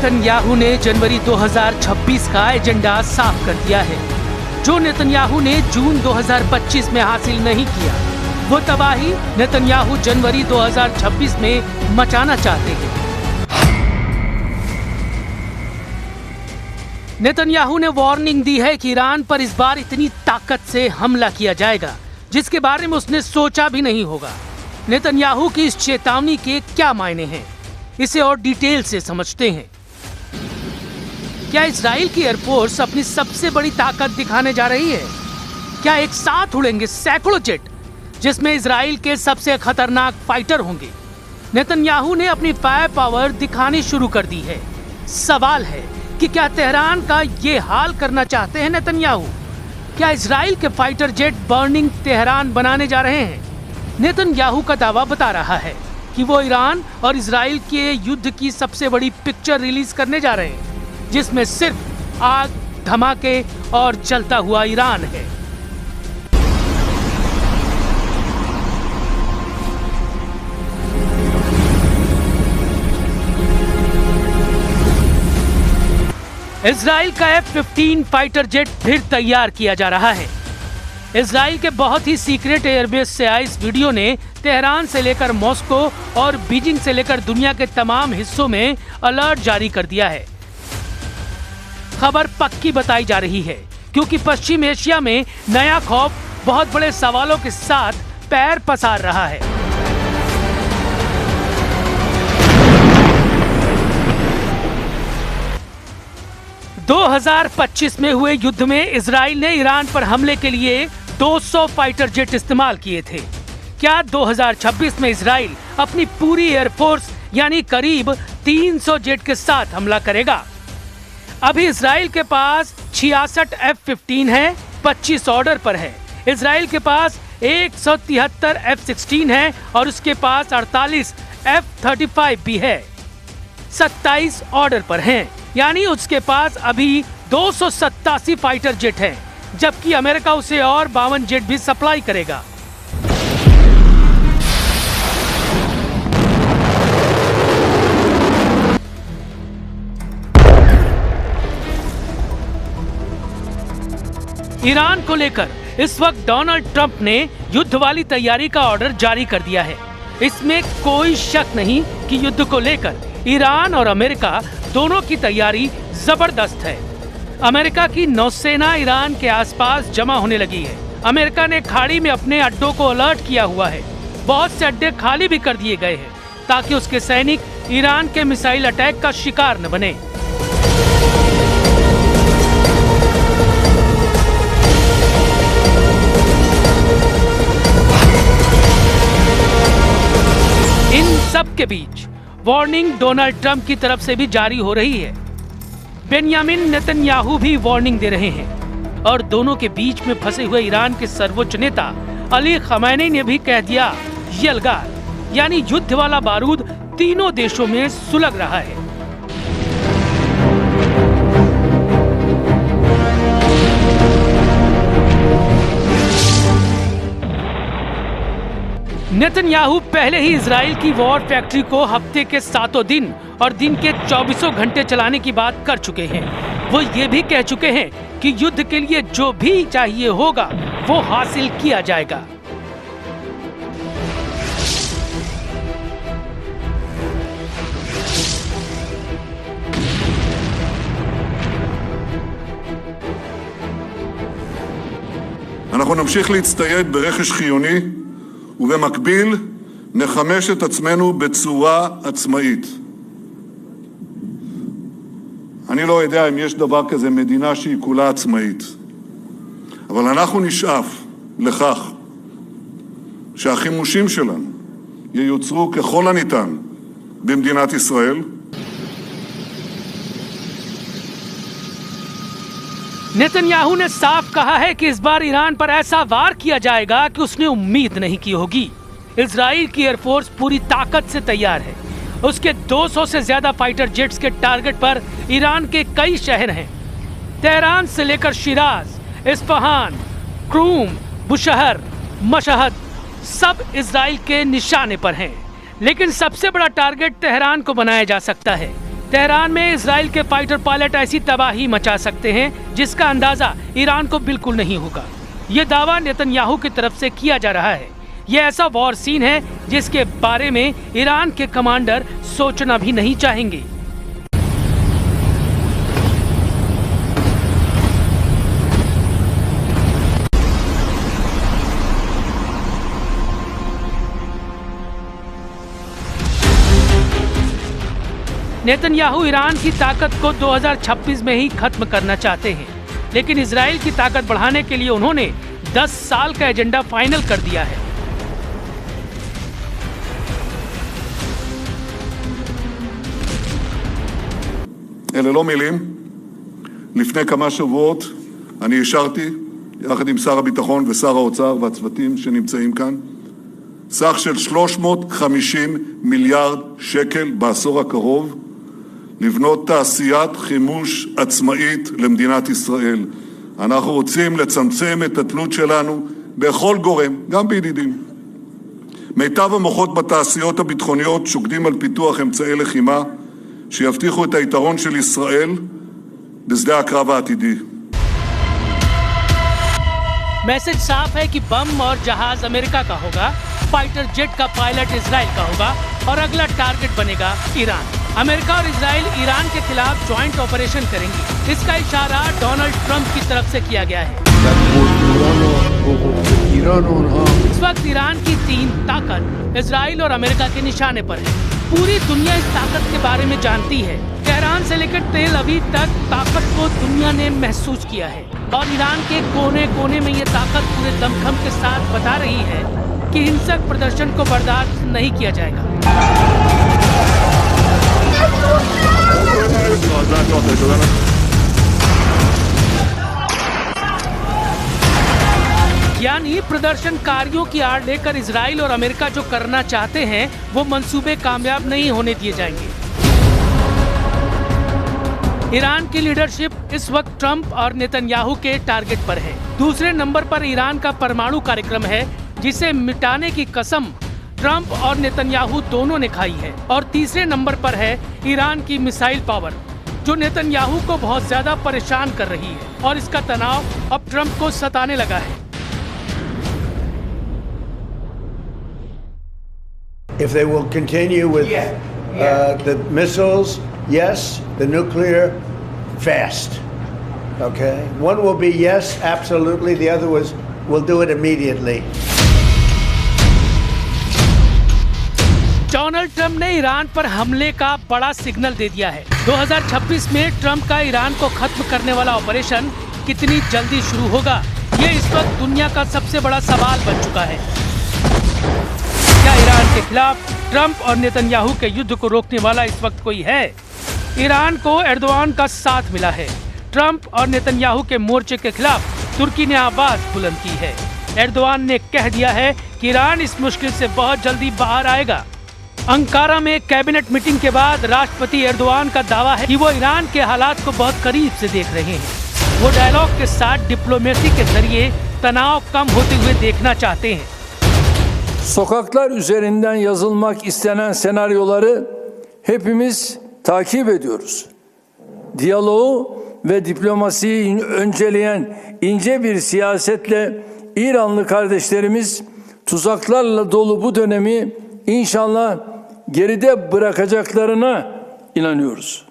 Netanyahu ने जनवरी 2026 का agenda साफ कर दिया है। जो नेतन्याहू ने जून 2025 में हासिल नहीं किया, वो तबाही नेतन्याहू जनवरी 2026 में मचाना चाहते हैं। नेतन्याहू ने वार्निंग दी है कि ईरान पर इस बार इतनी ताकत से हमला किया जाएगा जिसके बारे में उसने सोचा भी नहीं होगा। नेतन्याहू की इस चेतावनी के क्या मायने हैं, इसे और डिटेल से समझते हैं। क्या इजराइल की एयरफोर्स अपनी सबसे बड़ी ताकत दिखाने जा रही है? क्या एक साथ उड़ेंगे सैकड़ों जेट, जिसमें इजराइल के सबसे खतरनाक फाइटर होंगे? नेतन्याहू ने अपनी फायर पावर दिखानी शुरू कर दी है। सवाल है कि क्या तेहरान का ये हाल करना चाहते हैं नेतन्याहू? क्या इजराइल के फाइटर जेट बर्निंग तेहरान बनाने जा रहे हैं? नेतन्याहू का दावा बता रहा है कि वो ईरान और इजराइल के युद्ध की सबसे बड़ी पिक्चर रिलीज करने जा रहे हैं, जिसमें सिर्फ आग, धमाके और जलता हुआ ईरान है। इजराइल का F-15 फाइटर जेट फिर तैयार किया जा रहा है। इजराइल के बहुत ही सीक्रेट एयरबेस से आई इस वीडियो ने तेहरान से लेकर मॉस्को और बीजिंग से लेकर दुनिया के तमाम हिस्सों में अलर्ट जारी कर दिया है। खबर पक्की बताई जा रही है क्योंकि पश्चिम एशिया में नया खौफ बहुत बड़े सवालों के साथ पैर पसार रहा है। – 2025 में हुए युद्ध में इजराइल ने ईरान पर हमले के लिए 200 फाइटर जेट इस्तेमाल किए थे। क्या 2026 में इजराइल अपनी पूरी एयरफोर्स यानी करीब 300 जेट के साथ हमला करेगा? अभी इजराइल के पास 66 F-15 है, 25 ऑर्डर पर है। इजराइल के पास 173 F-16 है और उसके पास 48 F-35 भी है, 27 ऑर्डर पर हैं। यानी उसके पास अभी 287 फाइटर जेट हैं, जबकि अमेरिका उसे और 52 जेट भी सप्लाई करेगा। ईरान को लेकर इस वक्त डोनाल्ड ट्रंप ने युद्ध वाली तैयारी का ऑर्डर जारी कर दिया है। इसमें कोई शक नहीं कि युद्ध को लेकर ईरान और अमेरिका दोनों की तैयारी जबरदस्त है। अमेरिका की नौसेना ईरान के आसपास जमा होने लगी है। अमेरिका ने खाड़ी में अपने अड्डों को अलर्ट किया हुआ है। बहुत से अड्डे खाली भी कर दिए गए हैं ताकि उसके सैनिक ईरान के मिसाइल अटैक का शिकार न बने। इन सब के बीच वार्निंग डोनाल्ड ट्रंप की तरफ से भी जारी हो रही है। बेंयामिन नेतन्याहू भी वार्निंग दे रहे हैं और दोनों के बीच में फंसे हुए ईरान के सर्वोच्च नेता अली खमैनी ने भी कह दिया यलगार, यानी युद्ध वाला बारूद तीनों देशों में सुलग रहा है। नेतन्याहू पहले ही इजराइल की वॉर फैक्ट्री को हफ्ते के 7 दिन और दिन के 24 घंटे चलाने की बात कर चुके हैं। वो ये भी कह चुके हैं कि युद्ध के लिए जो भी चाहिए होगा वो हासिल किया जाएगा। אנחנו נמשיך להצטייד ברכש חיוני ובמקביל נחמש את עצמנו בצורה עצמאית. אני לא יודע אם יש דבר כזה מדינה שהיא כולה עצמאית, אבל אנחנו נשאף לכך שהחימושים שלנו ייוצרו ככל הניתן במדינת ישראל. नेतन्याहू ने साफ कहा है कि इस बार ईरान पर ऐसा वार किया जाएगा कि उसने उम्मीद नहीं की होगी। इजराइल की एयरफोर्स पूरी ताकत से तैयार है। उसके 200 से ज्यादा फाइटर जेट्स के टारगेट पर ईरान के कई शहर हैं। तेहरान से लेकर शिराज, इस्फहान, क्रूम, बुशहर, मशहद सब इजराइल के निशाने पर हैं। लेकिन सबसे बड़ा टारगेट तेहरान को बनाया जा सकता है तेहरान में इजराइल के फाइटर पायलट ऐसी तबाही मचा सकते हैं जिसका अंदाजा ईरान को बिल्कुल नहीं होगा। ये दावा नेतन्याहू की तरफ से किया जा रहा है। ये ऐसा वॉर सीन है जिसके बारे में ईरान के कमांडर सोचना भी नहीं चाहेंगे। नेतन्याहू ईरान की ताकत को 2026 में ही खत्म करना चाहते हैं, लेकिन इजराइल की ताकत बढ़ाने के लिए उन्होंने 10 साल का एजेंडा फाइनल कर दिया है। אלה לא מילים. לפני כמה שבועות אני אישרתי, יחד עם שר הביטחון ושר האוצר והצוותים שנמצאים כאן, סך של 350 מיליארד שקל בעשור הקרוב, לבנות תעשיית חימוש עצמאית למדינת ישראל. אנחנו רוצים לצמצם את התלות שלנו בכל גורם, גם בידידים. מיטב המוחות בתעשיות הביטחוניות שוקדים על פיתוח אמצעי לחימה שיבטיחו את היתרון של ישראל בשדה הקרב העתידי. मैसेज साफ है कि बम और जहाज अमेरिका का होगा, फाइटर जेट का पायलट इजराइल का होगा और अगला टारगेट बनेगा ईरान। अमेरिका और इजराइल ईरान के खिलाफ ज्वाइंट ऑपरेशन करेंगे। इसका इशारा डोनाल्ड ट्रंप की तरफ से किया गया है। इस वक्त ईरान की तीन ताकत इजराइल और अमेरिका के निशाने पर है। पूरी दुनिया इस ताकत के बारे में जानती है। तेहरान से लेकर तेल अवीव तक ताकत को दुनिया ने महसूस किया है और ईरान के कोने कोने में ये ताकत पूरे दमखम के साथ बता रही है कि हिंसक प्रदर्शन को बर्दाश्त नहीं किया जाएगा। यानी प्रदर्शनकारियों की आड़ लेकर इजराइल और अमेरिका जो करना चाहते हैं वो मंसूबे कामयाब नहीं होने दिए जाएंगे। ईरान की लीडरशिप इस वक्त ट्रंप और नेतन्याहू के टारगेट पर है। दूसरे नंबर पर ईरान का परमाणु कार्यक्रम है जिसे मिटाने की कसम ट्रंप और नेतन्याहू दोनों ने खाई है। और तीसरे नंबर पर है ईरान की मिसाइल पावर जो नेतन्याहू को बहुत ज्यादा परेशान कर रही है और इसका तनाव अब ट्रंप को सताने लगा है। If they will continue with the missiles, yes. The nuclear, fast. Okay? One will be yes, absolutely. The other will do it immediately. Donald Trump ने ईरान पर हमले का बड़ा सिग्नल दे दिया है। 2026 में ट्रंप का ईरान को खत्म करने वाला ऑपरेशन कितनी जल्दी शुरू होगा, ये इस वक्त दुनिया का सबसे बड़ा सवाल बन चुका है। क्या ईरान के खिलाफ ट्रंप और नेतन्याहू के युद्ध को रोकने वाला इस वक्त कोई है? ईरान को एर्दोआन का साथ मिला है। ट्रंप और नेतन्याहू के मोर्चे के खिलाफ तुर्की ने आवाज बुलंद की है। एर्दोआन ने कह दिया है कि ईरान इस मुश्किल से बहुत जल्दी बाहर आएगा। अंकारा में कैबिनेट मीटिंग के बाद राष्ट्रपति एर्दोआन का दावा है कि वो ईरान के हालात को बहुत करीब से देख रहे हैं। वो डायलॉग के साथ डिप्लोमेसी के जरिए तनाव कम होते हुए देखना चाहते हैं। Sokaklar üzerinden yazılmak istenen senaryoları hepimiz takip ediyoruz. Diyaloğu ve diplomasiyi önceleyen ince bir siyasetle İranlı kardeşlerimiz tuzaklarla dolu bu dönemi inşallah geride bırakacaklarına inanıyoruz.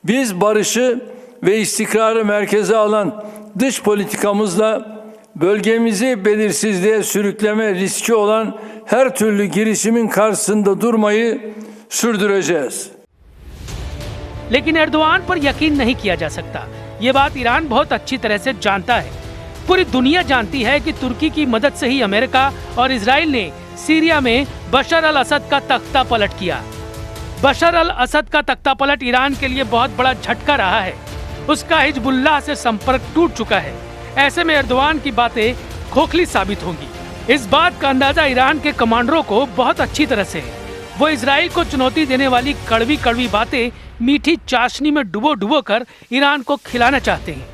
Biz barışı ve istikrarı merkeze alan dış politikamızla bölgemizi belirsizliğe sürükleme riski olan her türlü girişimin karşısında durmayı sürdüreceğiz. लेकिन Erdogan पर यकीन नहीं किया जा सकता। ये बात Iran बहुत अच्छी तरह से जानता है। पूरी दुनिया जानती है कि तुर्की की मदद से ही अमेरिका और इजराइल ने सीरिया में बशर अल असद का तख्ता पलट किया। बशर अल असद का तख्ता पलट ईरान के लिए बहुत बड़ा झटका रहा है। उसका हिजबुल्लाह से संपर्क टूट चुका है। ऐसे में एर्दोआन की बातें खोखली साबित होंगी। इस बात का अंदाजा ईरान के कमांडरों को बहुत अच्छी तरह से है। वो इजराइल को चुनौती देने वाली कड़वी कड़वी बातें मीठी चाशनी में डुबो डुबो कर ईरान को खिलाना चाहते हैं।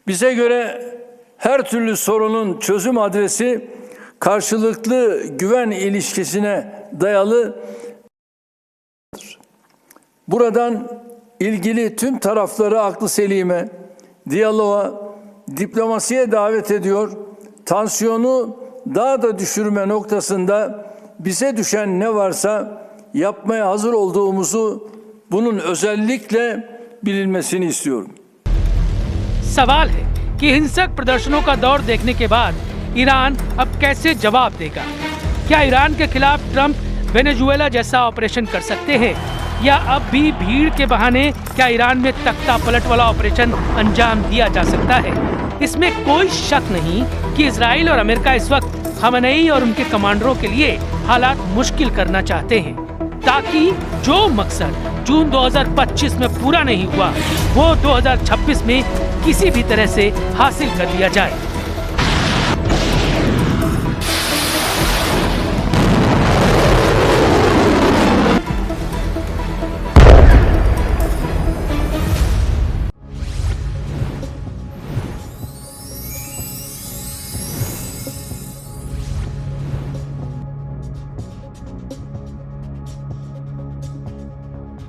Bize göre her türlü sorunun çözüm adresi karşılıklı güven ilişkisine dayalı. Buradan ilgili tüm tarafları aklı selime, diyaloğa, diplomasiye davet ediyor. Tansiyonu daha da düşürme noktasında bize düşen ne varsa yapmaya hazır olduğumuzu bunun özellikle bilinmesini istiyorum. सवाल है कि हिंसक प्रदर्शनों का दौर देखने के बाद ईरान अब कैसे जवाब देगा। क्या ईरान के खिलाफ ट्रंप वेनेजुएला जैसा ऑपरेशन कर सकते हैं, या अब भी भीड़ के बहाने क्या ईरान में तख्ता पलट वाला ऑपरेशन अंजाम दिया जा सकता है। इसमें कोई शक नहीं कि इजराइल और अमेरिका इस वक्त खमेनी और उनके कमांडरों के लिए हालात मुश्किल करना चाहते हैं, ताकि जो मकसद जून 2025 में पूरा नहीं हुआ वो 2026 में किसी भी तरह से हासिल कर लिया जाए।